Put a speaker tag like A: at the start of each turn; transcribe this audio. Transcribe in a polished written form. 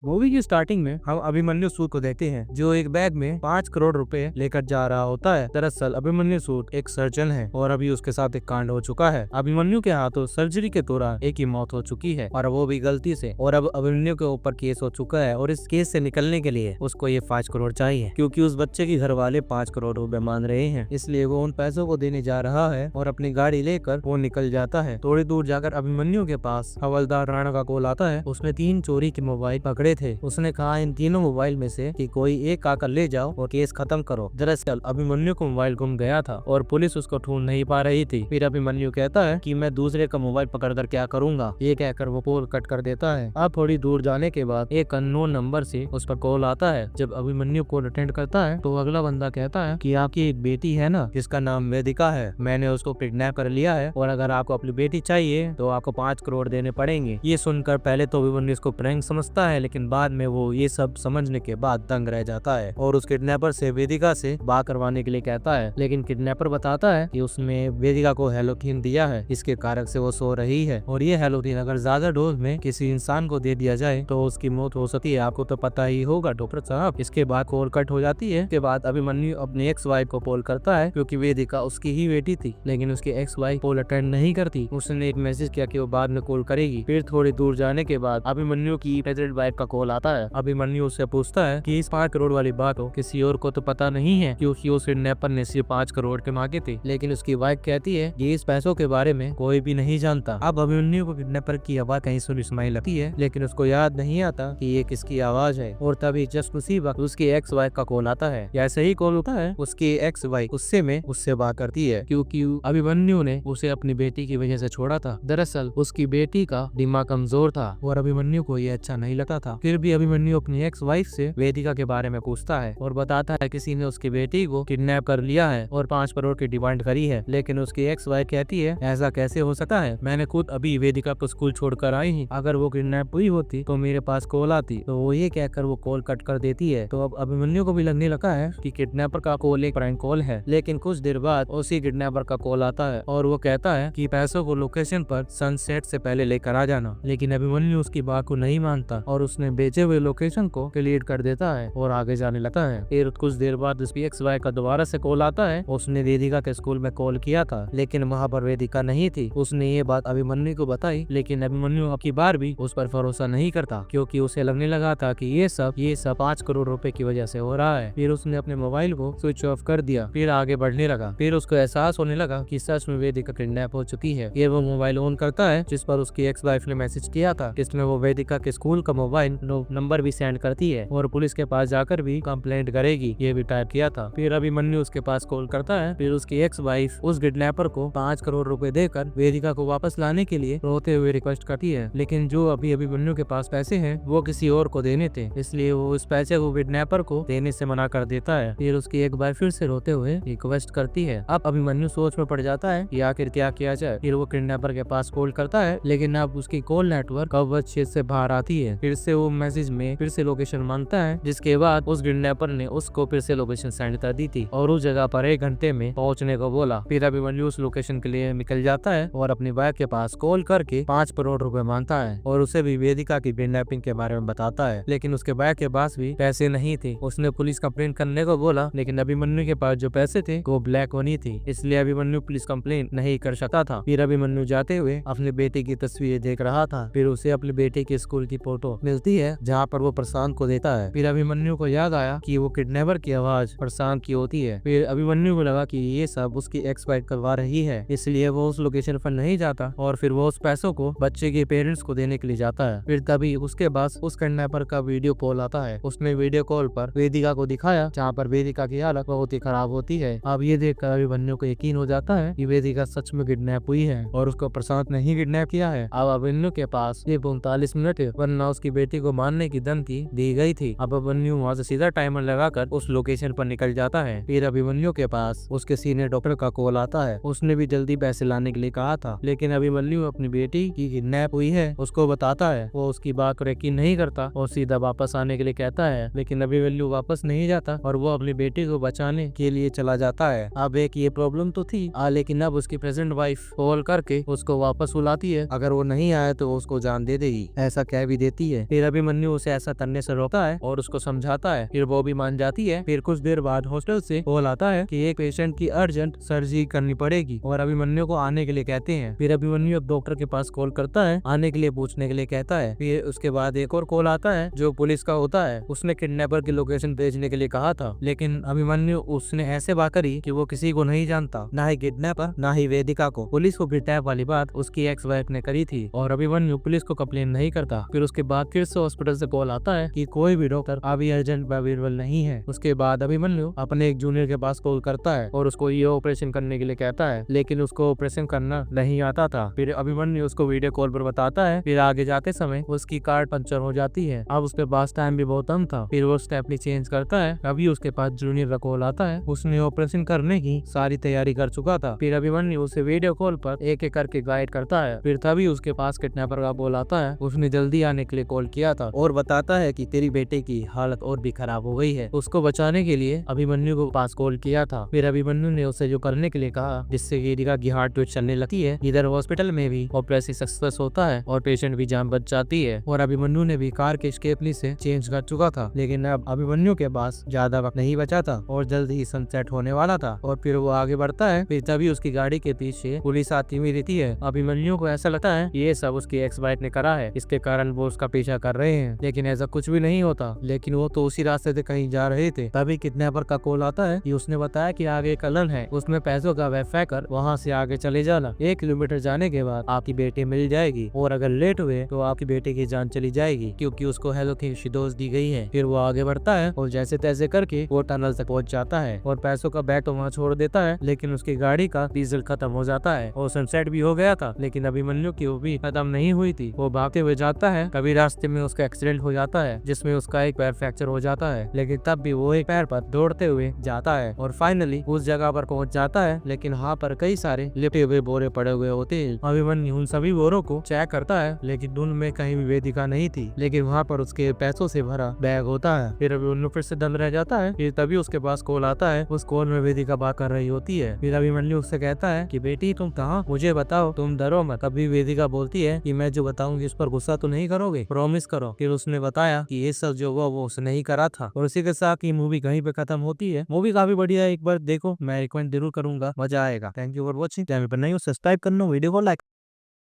A: Movie की starting में हम अभिमन्यु सूद को देखते हैं जो एक बैग में 5 करोड़ रुपए लेकर जा रहा होता है। दरअसल अभिमन्यु सूद एक सर्जन है और अभी उसके साथ एक कांड हो चुका है। अभिमन्यु के हाथों सर्जरी के दौरान एक की मौत हो चुकी है और वो भी गलती से। और अब अभिमन्यु के ऊपर केस हो चुका है और इस केस से निकलने के लिए उसको ये 5 करोड़ चाहिए, क्योंकि उस बच्चे के घर वाले 5 करोड़ रुपए मांग रहे हैं। इसलिए वो उन पैसों को देने जा रहा है और अपनी गाड़ी लेकर वो निकल जाता है। थोड़ी दूर जाकर अभिमन्यु के पास हवलदार राणा का कॉल आता है। उसने 3 चोरी के मोबाइल पकड़े थे। उसने कहा इन तीनों मोबाइल में से कि कोई एक आकर ले जाओ और केस खत्म करो। दरअसल अभिमन्यु का मोबाइल गुम गया था और पुलिस उसको ढूंढ नहीं पा रही थी। फिर अभिमन्यु कहता है कि मैं दूसरे का मोबाइल पकड़कर क्या करूंगा, ये कहकर वो कॉल कट कर देता है। अब थोड़ी दूर जाने के बाद एक अननोन नंबर से उस पर कॉल आता है। जब अभिमन्यु कॉल अटेंड करता है तो अगला बंदा कहता है कि आपकी एक बेटी है ना जिसका नाम वेदिका है, मैंने उसको किडनैप कर लिया है और अगर आपको अपनी बेटी चाहिए तो आपको 5 करोड़ देने पड़ेंगे। ये सुनकर पहले तो अभिमन्यु इसको प्रैंक समझता है, लेकिन बाद में वो ये सब समझने के बाद दंग रह जाता है और उस किडनैपर से वेदिका से बात करवाने के लिए कहता है। लेकिन किडनैपर बताता है कि उसने वेदिका को हेलोथीन दिया है, इसके कारण से वो सो रही है और ये हेलोथीन अगर ज्यादा डोज में किसी इंसान को दे दिया जाए तो उसकी मौत हो सकती है, आपको तो पता ही होगा डॉक्टर साहब। इसके बाद कॉल कट हो जाती है। इसके बाद अभिमन्यु अपनी एक्स वाइफ को कॉल करता है क्योंकि वेदिका उसकी ही बेटी थी, लेकिन उसकी एक्स वाइफ कॉल अटेंड नहीं करती। उसने एक मैसेज किया कि वो बाद में कॉल करेगी। फिर थोड़ी दूर जाने के बाद अभिमन्यु की प्रेग्नेंट वाइफ का कॉल आता है। अभिमन्यु उससे पूछता है कि इस 5 करोड़ वाली बात हो किसी और को तो पता नहीं है, क्योंकि उस किडनैपर ने सिर्फ 5 करोड़ के मांगे थे। लेकिन उसकी वाइफ कहती है कि इस पैसों के बारे में कोई भी नहीं जानता। अब अभिमन्यु को किडनैपर की आवाज कहीं सुनी सुनाई लगती है, लेकिन उसको याद नहीं आता कि ये किसकी आवाज है। और तभी जस्ट उसी वक्त उसकी एक्स वाइफ का कॉल आता है। जैसे ही कॉल होता है उसकी एक्स वाइफ उससे बात करती है, क्योंकि अभिमन्यु ने उसे अपनी बेटी की वजह से छोड़ा था। दरअसल उसकी बेटी का दिमाग कमजोर था और अभिमन्यु को ये अच्छा नहीं लगता था। फिर भी अभिमन्यु अपनी एक्स वाइफ से वेदिका के बारे में पूछता है और बताता है किसी ने उसकी बेटी को किडनैप कर लिया है और 5 करोड़ की डिमांड करी है। लेकिन उसकी एक्स वाइफ कहती है ऐसा कैसे हो सकता है, मैंने खुद अभी वेदिका को स्कूल छोड़कर आई हूँ, अगर वो किडनैप हुई होती तो मेरे पास कॉल आती। तो वो ये कहकर वो कॉल कट कर देती है। तो अब अभिमन्यु को भी लगने लगा है कि किडनैपर का कॉल एक प्रैंक कॉल है। लेकिन कुछ देर बाद उसी किडनैपर का कॉल आता है और वो कहता है कि पैसों को लोकेशन पर सनसेट से पहले लेकर आ जाना। लेकिन अभिमन्यु उसकी बात को नहीं मानता और उसने बेचे हुए लोकेशन को डिलीट कर देता है और आगे जाने लगता है। फिर कुछ देर बाद उसकी एक्स वाइफ का दोबारा से कॉल आता है। उसने वेदिका के स्कूल में कॉल किया था, लेकिन वहाँ पर वेदिका नहीं थी। उसने ये बात अभिमन्यु को बताई, लेकिन अभिमन्यु अब की बार भी उस पर भरोसा नहीं करता, क्योंकि उसे लगने लगा था कि ये सब 5 करोड़ रुपए की वजह से हो रहा है। फिर उसने अपने मोबाइल को स्विच ऑफ कर दिया, फिर आगे बढ़ने लगा। फिर उसको एहसास होने लगा कि सच में वेदिका किडनैप हो चुकी है। ये वो मोबाइल ऑन करता है जिस पर उसकी एक्स वाइफ ने मैसेज किया था, जिसमें वो वेदिका के स्कूल का मोबाइल नंबर भी सेंड करती है और पुलिस के पास जाकर भी कंप्लेंट करेगी, ये भी टाइप किया था। फिर अभिमन्यु उसके पास कॉल करता है। फिर उसकी एक्स वाइफ उस किडनैपर को 5 करोड़ रुपए देकर वेदिका को वापस लाने के लिए रोते हुए रिक्वेस्ट करती है, लेकिन जो अभी अभिमन्यु के पास पैसे हैं वो किसी और को देने थे, इसलिए वो उस पैसे को किडनैपर को देने से मना कर देता है। फिर उसकी एक बार फिर से रोते हुए रिक्वेस्ट करती है। अब अभिमन्यु सोच में पड़ जाता है कि आखिर क्या किया जाए। फिर वो किडनैपर के पास कॉल करता है, लेकिन अब उसकी कॉल नेटवर्क कवरेज क्षेत्र से बाहर आती है। फिर से वो मैसेज में फिर से लोकेशन मांगता है, जिसके बाद उस किडनैपर ने उसको फिर से लोकेशन सेंड कर दी थी और उस जगह पर 1 घंटे में पहुंचने को बोला। फिर अभिमन्यु उस लोकेशन के लिए निकल जाता है और अपनी वाइफ के पास कॉल करके 5 करोड़ रुपए मांगता है और उसे भी वेदिका की किडनैपिंग के बारे में बताता है। लेकिन उसके वाइफ के पास भी पैसे नहीं थे। उसने पुलिस कंप्लेंट करने को बोला, लेकिन अभिमन्यु के पास जो पैसे थे वो ब्लैक मनी थी, इसलिए अभिमन्यु पुलिस कंप्लेंट नहीं कर सकता था। फिर अभिमन्यु जाते हुए अपने बेटे की तस्वीर देख रहा था। फिर उसे अपने बेटे के स्कूल की फोटो मिलती है जहाँ पर वो प्रशांत को देता है। फिर अभिमन्यु को याद आया कि वो किडनैपर की आवाज प्रशांत की होती है। फिर अभिमन्यु को लगा कि ये सब उसकी एक्स वाइफ करवा रही है, इसलिए वो उस लोकेशन पर नहीं जाता और फिर वो उस पैसों को बच्चे के पेरेंट्स को देने के लिए जाता है। फिर तभी उसके पास उस किडनैपर का वीडियो कॉल आता है। उसने वीडियो कॉल पर वेदिका को दिखाया, जहाँ पर वेदिका की हालत बहुत ही खराब होती है। अब ये देखकर अभिमन्यु को यकीन हो जाता है कि वेदिका सच में किडनैप हुई है और उसको प्रशांत ने ही किडनैप किया है। अब अभिमन्यु के पास सिर्फ 39 मिनट है, वरना उसकी बेटी को मारने की धमकी दी गई थी। अब अभिमन्यु वहाँ से सीधा टाइमर लगाकर उस लोकेशन पर निकल जाता है। फिर अभिमन्यु के पास उसके सीनियर डॉक्टर का कॉल आता है। उसने भी जल्दी पैसे लाने के लिए कहा था, लेकिन अभिमन्यु अपनी बेटी की किडनैप हुई है उसको बताता है। वो उसकी बात को यकीन नहीं करता और सीधा वापस आने के लिए कहता है, लेकिन अभिमन्यु वापस नहीं जाता और वो अपनी बेटी को बचाने के लिए चला जाता है। अब एक ये प्रॉब्लम तो थी, लेकिन अब उसकी प्रेजेंट वाइफ कॉल करके उसको वापस बुलाती है। अगर वो नहीं आया तो उसको जान दे देगी, ऐसा कह भी देती है। फिर अभिमन्यु उसे ऐसा करने से रोकता है और उसको समझाता है। फिर वो भी मान जाती है। फिर कुछ देर बाद हॉस्टल से कॉल आता है कि एक पेशेंट की अर्जेंट सर्जरी करनी पड़ेगी और अभिमन्यु को आने के लिए कहते हैं। फिर अभिमन्यु अब डॉक्टर के पास कॉल करता है, आने के लिए पूछने के लिए कहता है। फिर उसके बाद एक और कॉल आता है जो पुलिस का होता है। उसने किडनैपर की लोकेशन भेजने के लिए कहा था, लेकिन अभिमन्यु उसने ऐसे बात करी कि वो किसी को नहीं जानता, ना ही किडनैपर ना ही वेदिका को। पुलिस को किडनैप वाली बात उसकी एक्स वाइफ ने करी थी और अभिमन्यु पुलिस को कंप्लेन नहीं करता। फिर उसके बाद फिर से हॉस्पिटल से कॉल आता है कि कोई भी डॉक्टर अभी अर्जेंट अवेलेबल नहीं है। उसके बाद अभिमन्यु अपने एक जूनियर के पास कॉल करता है और उसको ये ऑपरेशन करने के लिए कहता है, लेकिन उसको ऑपरेशन करना नहीं आता था। फिर अभिमन्यु उसको वीडियो कॉल पर बताता है। फिर आगे जाते समय उसकी कार पंचर हो जाती है। अब उसके पास टाइम भी बहुत कम था। फिर वो स्टेपनी चेंज करता है। अभी उसके पास जूनियर का कॉल आता है। उसने ऑपरेशन करने की सारी तैयारी कर चुका था। फिर अभिमन्यु उसे वीडियो कॉल पर एक एक करके गाइड करता है। फिर तभी उसके पास किडनैपर का कॉल आता है। उसने जल्दी आने के लिए कॉल किया था और बताता है कि तेरी बेटे की हालत और भी खराब हो गई है। उसको बचाने के लिए अभिमन्यु को पास कॉल किया था। फिर अभिमन्यु ने उसे जो करने के लिए कहा, जिससे वेदिका की हार्ट बीट चलने लगती है। इधर हॉस्पिटल में भी ऑपरेशन सक्सेस होता है और पेशेंट भी जान बच जाती है। और अभिमन्यु ने भी कार के स्केपली से चेंज कर चुका था, लेकिन अब अभिमन्यु के पास ज्यादा वक्त नहीं बचा था और जल्द ही सनसेट होने वाला था। और फिर वो आगे बढ़ता है। फिर तभी उसकी गाड़ी के पीछे पुलिस आती हुई रहती है। अभिमन्यु को ऐसा लगता है ये सब उसकी एक्स वाइफ ने करा है, इसके कारण वो उसका पीछा कर रहे हैं, लेकिन ऐसा कुछ भी नहीं होता। लेकिन वो तो उसी रास्ते से कहीं जा रहे थे। तभी किडनैपर का कॉल आता है कि उसने बताया कि आगे एक कलन है, उसमें पैसों का बैग फेंकर वहाँ से आगे चले जाना। 1 किलोमीटर जाने के बाद आपकी बेटी मिल जाएगी और अगर लेट हुए तो आपकी बेटे की जान चली जाएगी, क्योंकि उसको हेलोथेरेपी डोज दी गई है। फिर वो आगे बढ़ता है और जैसे तैसे करके वो टनल तक पहुंच जाता है और पैसों का बैग तो वहाँ छोड़ देता है, लेकिन उसकी गाड़ी का डीजल खत्म हो जाता है और सनसेट भी हो गया था। लेकिन अभिमन्यु की वो भी खत्म नहीं हुई थी। वो भागते हुए जाता है। कभी रास्ते में उसका एक्सीडेंट हो जाता है जिसमें उसका एक पैर फ्रैक्चर हो जाता है, लेकिन तब भी वो एक पैर पर दौड़ते हुए जाता है और फाइनली उस जगह पर पहुंच जाता है। लेकिन वहाँ पर कई सारे लिपटे हुए बोरे पड़े हुए होते हैं। अभिमन्यु उन सभी बोरों को चेक करता है, लेकिन उनमें कहीं भी वेदिका नहीं थी, लेकिन वहाँ पर उसके पैसों से भरा बैग होता है। फिर अभिमन्यु फिर से दम रह जाता है। फिर तभी उसके पास कॉल आता है। उस कॉल में वेदिका बात कर रही होती है। फिर अभिमन्यु उससे कहता है कि बेटी तुम कहाँ, मुझे बताओ, तुम डरो मत। तभी वेदिका बोलती है कि मैं जो बताऊंगी इस पर गुस्सा तो नहीं करोगे, प्रॉमिस करो। फिर उसने बताया कि ये सब जो हुआ वो उसने ही करा था और उसी के साथ ये मूवी कहीं पे खत्म होती है। मूवी काफी बढ़िया है, एक बार देखो, मैं रिकमेंड जरूर करूंगा, मजा आएगा। Thank you for watching. Channel पर नहीं हो सब्सक्राइब करना, वीडियो को लाइक